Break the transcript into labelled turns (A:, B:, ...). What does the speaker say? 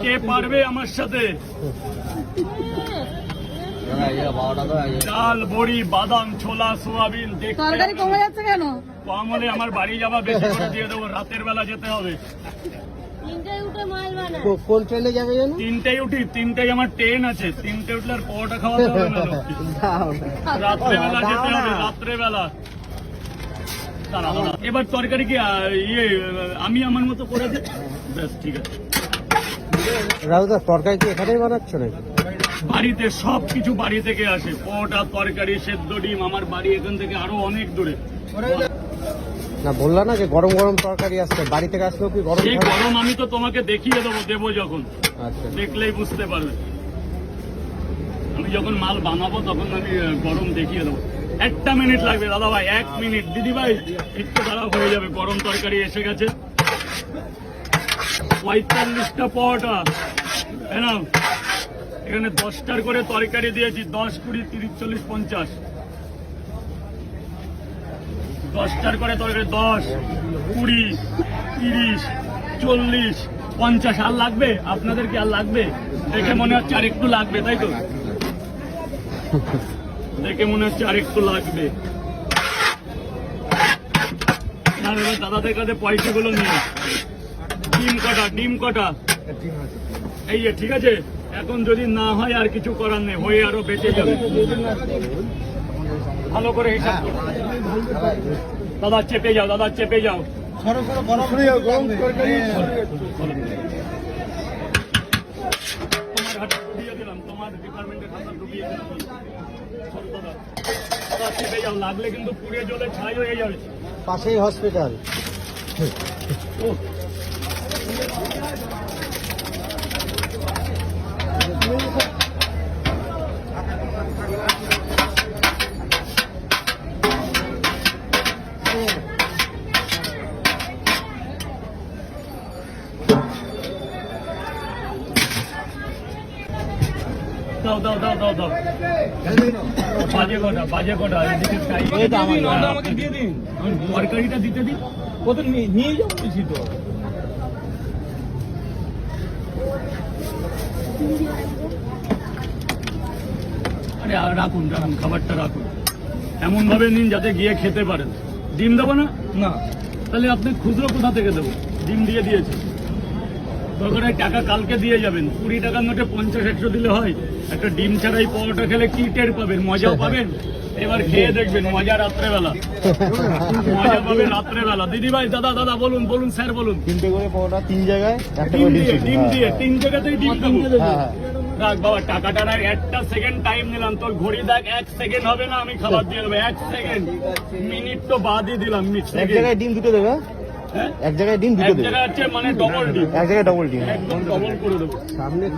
A: কে পারবে আমার সাথে? ডাল, বড়ি, বাদাম, ছোলা, সোয়াবিন।
B: তরকারি কমে যাচ্ছে কেন?
A: কম হলে আমার বাড়ি যাওয়া বেশি করে দিয়ে দেবো, রাতের বেলা যেতে হবে।
C: কোন ট্রেনে যাবে জানো?
A: 3টায় উঠি, 3টায় আমার ট্রেন আছে। 3টে উঠলে আর পরোটা খাওয়াতে হবে না লোককে। রাত্রেবেলা যেতে হবে, রাত্রেবেলা। এবার তরকারি কি আমি আমার মতো করে দিই? বেশ, ঠিক আছে।
C: রাহুদা, তরকারি কি এখানেই বানাচ্ছ নাকি?
A: বাড়িতে সবকিছু বাড়ি থেকে আসে, পরোটা, তরকারি, সেদ্ধ ডিম। আমার বাড়ি এখান থেকে আরো অনেক দূরে।
C: না, বললা না যে গরম গরম তরকারি আসছে, বাড়ি থেকে আসলেও কি গরম?
A: এই গরম আমি তো তোমাকে দেখিয়ে দেবো যখন।
C: আচ্ছা,
A: দেখলেই বুঝতে পারবে। আমি যখন মাল বানাবো তখন আমি গরম দেখিয়ে দেবো। 1 মিনিট লাগবে দাদা ভাই, 1 মিনিট। দিদি ভাই একটু দাঁড়া, হয়ে যাবে। গরম তরকারি এসে গেছে। 45টা পরোটা। এখানে 10টার করে তরকারি দিয়েছি। 10, 20, 30, 40, 50। 10টার করে তরকারি। 10, 20, 30, 40, 50। আর লাগবে? আপনাদের কি আর লাগবে? দেখে মনে হচ্ছে আর একটু লাগবে, তাই তো? দেখে মনে হচ্ছে আর একটু লাগবে। দাদাদের কাছে পয়সাগুলো নিয়ে। ডিম কটা? এই যে, ঠিক আছে। এখন যদি না হয় আর কিছু করার নেই, হয়ে আরো বেঁচে যাবে। ভালো করে হিসাব করো। দাদা চেপে যাও, দাদা চেপে যাও। তোমার হাতে ডুবিয়ে দিলাম, তোমার ডিপার্টমেন্টের হাতে ডুবিয়ে দিলাম। দাদা চেপে যাও, লাগলে কিন্তু পুড়ে জলে ছাই হয়ে যাবে।
C: পাশেই হসপিটাল।
A: দাও। বাজে কটা? আমাকে দিয়ে দিন, তরকারিটা দিতে দিন। কত নিয়ে যাও বেশি তো। আরে রাখুন, খাবারটা রাখুন। এমন ভাবে নিন যাতে গিয়ে খেতে পারেন। ডিম দেবো না? না। তাহলে আপনি খুচরো কোথা থেকে দেবো? ডিম দিয়ে দিয়েছে। দরকার টাকা কালকে দিয়ে যাবেন। 20 টাকার নোটে 50-100 দিলে হয়? একটা ডিম ছাড়াই পরোটা খেলে কি টের পাবেন? মজাও পাবেন। এবার খেয়ে দেখবেন মজা। রাত্রেবেলা মজা পাবেন, রাত্রেবেলা। দিদি ভাই, দাদা বলুন স্যার বলুন।
C: 3টে করে পরোটা, 3 জায়গায়
A: ডিম দিয়ে 3 জায়গাতেই ডিম দেবো। রাখ বাবা, টাকাটা 1 সেকেন্ড টাইম নিলাম। তোর ঘড়ি দেখ, 1 সেকেন্ড হবে না, আমি খাবার দিয়ে দেবো। 1 সেকেন্ড, মিনিট তো বাদই দিলাম।
C: এক জায়গায় ডিম 2টো দেবে? এক জায়গায় ডিম 2টো দেবে?
A: এক জায়গায় হচ্ছে মানে ডবল ডিম।
C: এক জায়গায় ডবল ডিম,
A: একদম ডবল করে দেবো।
C: সামনে